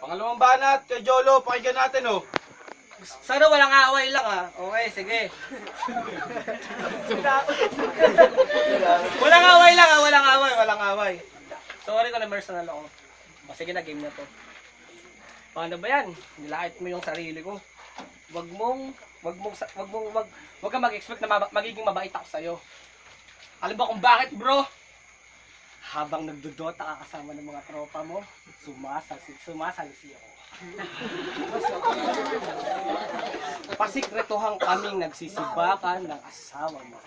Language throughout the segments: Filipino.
Pangalawang banat kay Jolo, pakinggan natin oh. Sana walang away lang ah. Okay, sige. Walang away lang ah, walang away. Sorry kung na-personal ako. O sige na, game na to. Paano ba yan? Nilait mo yung sarili ko. Wag kang mag-expect na magiging mabait ako sa'yo. Alam ba kung bakit, bro? Habang nagdodota ka kasama ng mga tropa mo, sumasalisi ako. Pasikretuhan kaming nagsisibakan ng asawa mo.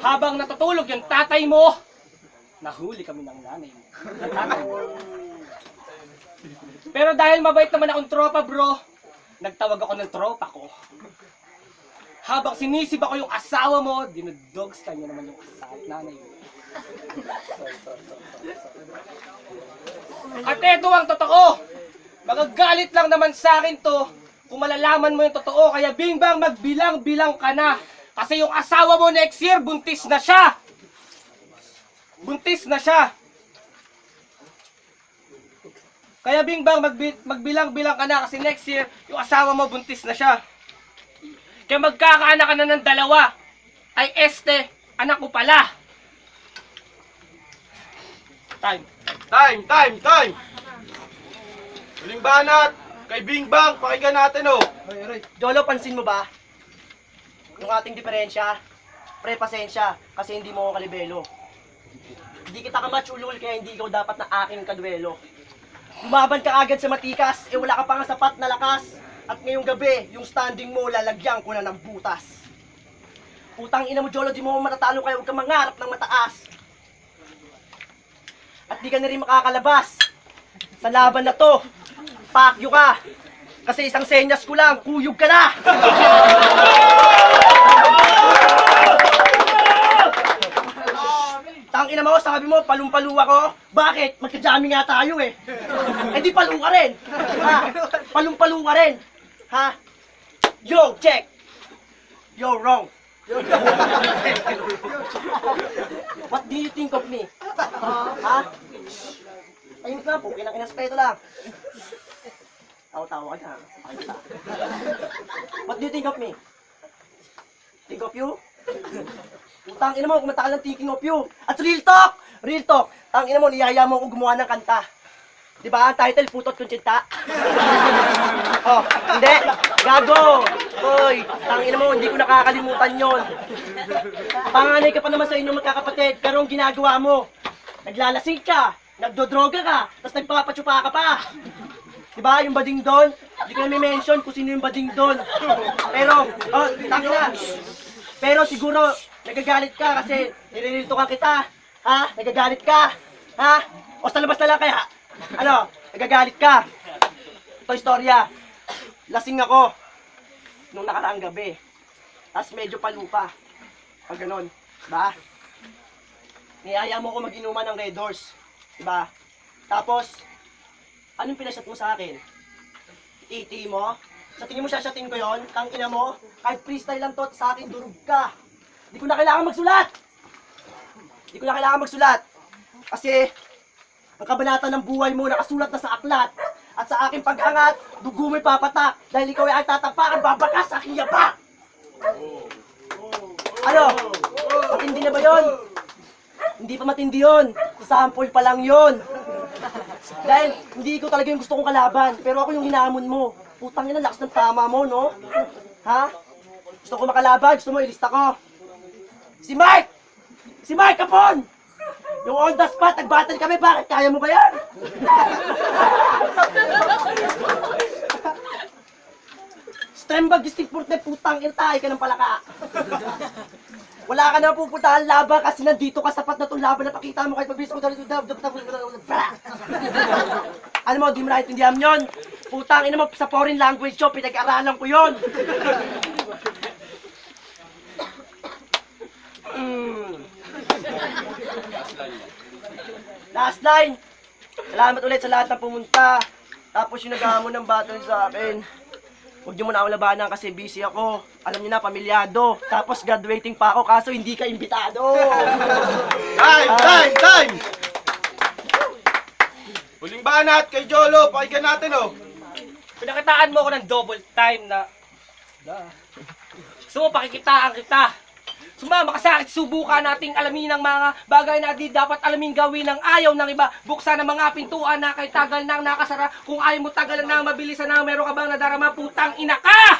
Habang natutulog yung tatay mo, nahuli kami ng nanay mo. Ng tatay mo. Pero dahil mabait naman akong tropa, bro, nagtawag ako ng tropa ko. Habang sinisib ako yung asawa mo, dinudogs ka niya naman yung asawa nanay mo. At eto ang totoo. Magagalit lang naman sa akin to kung malalaman mo yung totoo. Kaya bingbang magbilang-bilang ka na. Kasi yung asawa mo next year, buntis na siya. Buntis na siya. Kaya bingbang magbilang-bilang ka na kasi next year, yung asawa mo buntis na siya. Kaya magkakaanak ka na ng dalawa. Ay anak ko pala. Time. Time! Huling banat kay Bingbang, pakinggan natin oh. Jolo, pansin mo ba? Yung ating diferensya, pasensya, kasi hindi mo ako kalibelo. Hindi kita kamatsulul, kaya hindi ikaw dapat na aking kadwelo. Lumaban ka agad sa matikas, wala ka pa nga sapat na lakas. At ngayong gabi, yung standing mo, lalagyan ko na ng butas. Putang ina mo, Jolo, di mo matatalo, kaya huwag kang mangarap ng mataas. At di ka na rin makakalabas. Sa laban na to, pakyo ka. Kasi isang senyas ko lang, kuyog ka na. Tangina mo, sabi mo, palum-palu ako. Bakit? Magka-jamming nga tayo eh. Eh di palu ka rin. Ha? Palum-palu ka rin. Ha? Yo, check. Yo, wrong. What do you think of me? Ha? Ayun ka po, kinang-inaspeto lang. Tawa-tawa ka na. What do you think of me? Think of you? Utang ina mo, kumatagal ng thinking of you. At real talk! Real talk! Tang ina mo, niyaya mo akong gumawa ng kanta. Diba? Ang title, Putot Kunsinta. Oh, hindi. Gago. Hoy, tang ina mo, hindi ko nakakalimutan yon. Panganay ka pa naman sa inyong magkakapatid, pero ang ginagawa mo, naglalasing ka, nagdodroga ka, tapos nagpapatsupa ka pa. Diba? Yung bading doon, hindi ko na may mention kung sino yung bading doon. Pero, oh, tang ina. Pero siguro, nagagalit ka kasi niriritukan kita. Ha? Nagagalit ka. Ha? O sa labas na lang kaya? Ano? Nagagalit ka. Ito istorya. Lasing ako nung nakaraang gabi. Tapos medyo palupa. Pag ganon. Diba? Niyaya mo ko mag-inuman ng Red Horse. Diba? Tapos, anong pinashot mo sa akin? Iti mo? Sa tingin mo siya-shotin ko yon? Tangina mo? Kahit freestyle lang to, sa akin durog ka. Hindi ko na kailangan magsulat. Hindi ko na kailangan magsulat. Kasi, ang kabanata ng buhay mo nakasulat na sa aklat. At sa aking pag-angat, dugo mo'y papatak. Dahil ikaw ay tatapakan, babakas sa aking yapak. Ano? Matindi na ba yon? Hindi pa matindi yon. Sample pa lang yon. Dahil hindi ko talaga yung gusto kong kalaban. Pero ako yung hinahamon mo. Putang ina, lakas ng tama mo, no? Ha? Gusto ko makalaban, gusto mo ilista ko. Si Mike! Si Mike Capon! Yung on the spot, nag-battle kami, bakit? Kaya mo ba yan? Strembag, distinct putang ina, tayo ka ng palaka. Wala ka na pupuntahan laban kasi nandito ka, sapat na itong laban na pakita mo kahit pag-bilis ko. Ano mo, di mo naiintindihan yun? Putang ina mo, sa foreign language yun, pinag-aralan ko yun. Last line. Salamat ulit sa lahat ng pumunta. Tapos yung naghahamon ng battle sa akin. Huwag niyo muna ako labanan kasi busy ako. Alam niyo na, pamilyado. Tapos graduating pa ako kaso hindi ka imbitado. Time! Huling banat kay Jolo, pakinggan natin oh. Pinakitaan mo ako ng double time na... Gusto mo, pakikitaan kita. Sumama ka sa akin, subukan nating alamin ng mga bagay na di dapat alamin gawin ng ayaw ng iba. Buksan ng mga pintuan na kay tagal nang nakasara. Kung ayaw mo tagalan na mabilisan na meron ka bang nadarama, putang ina ka!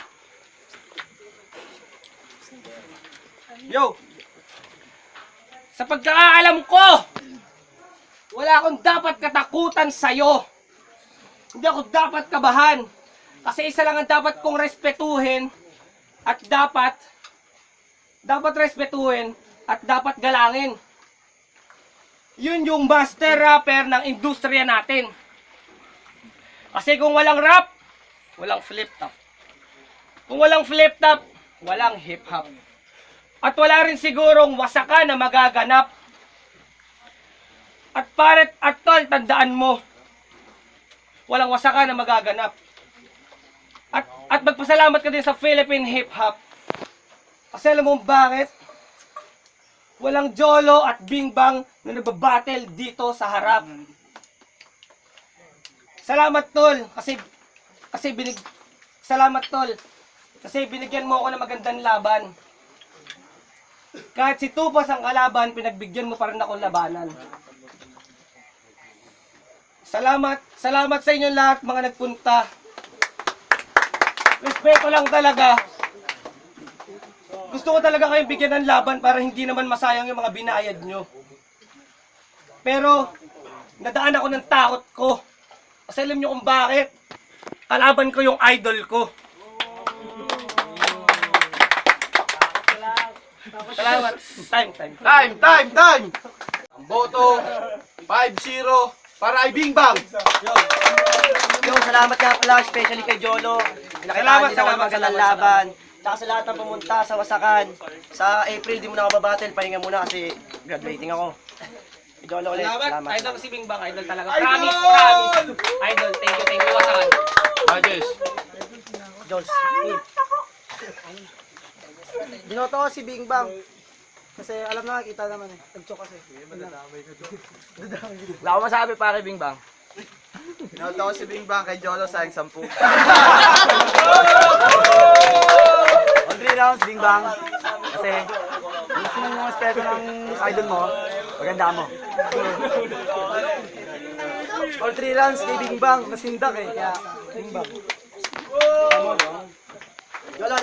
Yo! Sa pagkakaalam ko, wala akong dapat katakutan sa'yo. Hindi ako dapat kabahan. Kasi isa lang ang dapat kong respetuhin at dapat respetuhin at dapat galangin. Yun yung master rapper ng industriya natin. Kasi kung walang rap, walang flip top. Kung walang flip top, walang hip hop. At wala rin sigurong wasakan na magaganap. At paret at tol, tandaan mo, walang wasakan na magaganap. At magpasalamat ka din sa Philippine hip hop. Kasi alam mo bakit? Walang Jolo at Bing Bang na nagbabattle dito sa harap. Salamat tol kasi binigyan mo ako ng magandang laban. Kahit si Tupas ang kalaban, pinagbigyan mo pa rin ako labanan. Salamat sa inyo lahat mga nagpunta. Respeto lang talaga. Gusto ko talaga kayong bigyan ng laban para hindi naman masayang yung mga binayad nyo. Pero, nadaan ako ng takot ko. Kasi alam nyo kung bakit? Kalaban ko yung idol ko. Salamat. Time! Ang boto, 5-0 para kay Bing Bang. Yo, salamat nga pala, especially kay Jolo. Pinakitaan din ako ng magandang laban. Tsaka sa lahat ng pumunta sa Wasakan. Sa April, di mo na ako babattle. Pahinga muna kasi graduating ako. Kay Jolo ulit. Salamat. Idol si Bing Bang. Idol talaga. Idol! Promise. Idol, thank you. Wasakan. Judges. Jols. Binoto ko si Bing Bang. Kasi alam na, kita naman eh. Nag-choke kasi. Wala akong masabi para kay Bing Bang. Binoto ko si Bing Bang kay Jolo sayang 10. On 3 rounds, Bing Bang. Kasi, gusto mo yung respeto ng idol mo, maganda mo. All 3 rounds kay Bing Bang, nasindak eh. Kaya, Bing Bang. Jolo,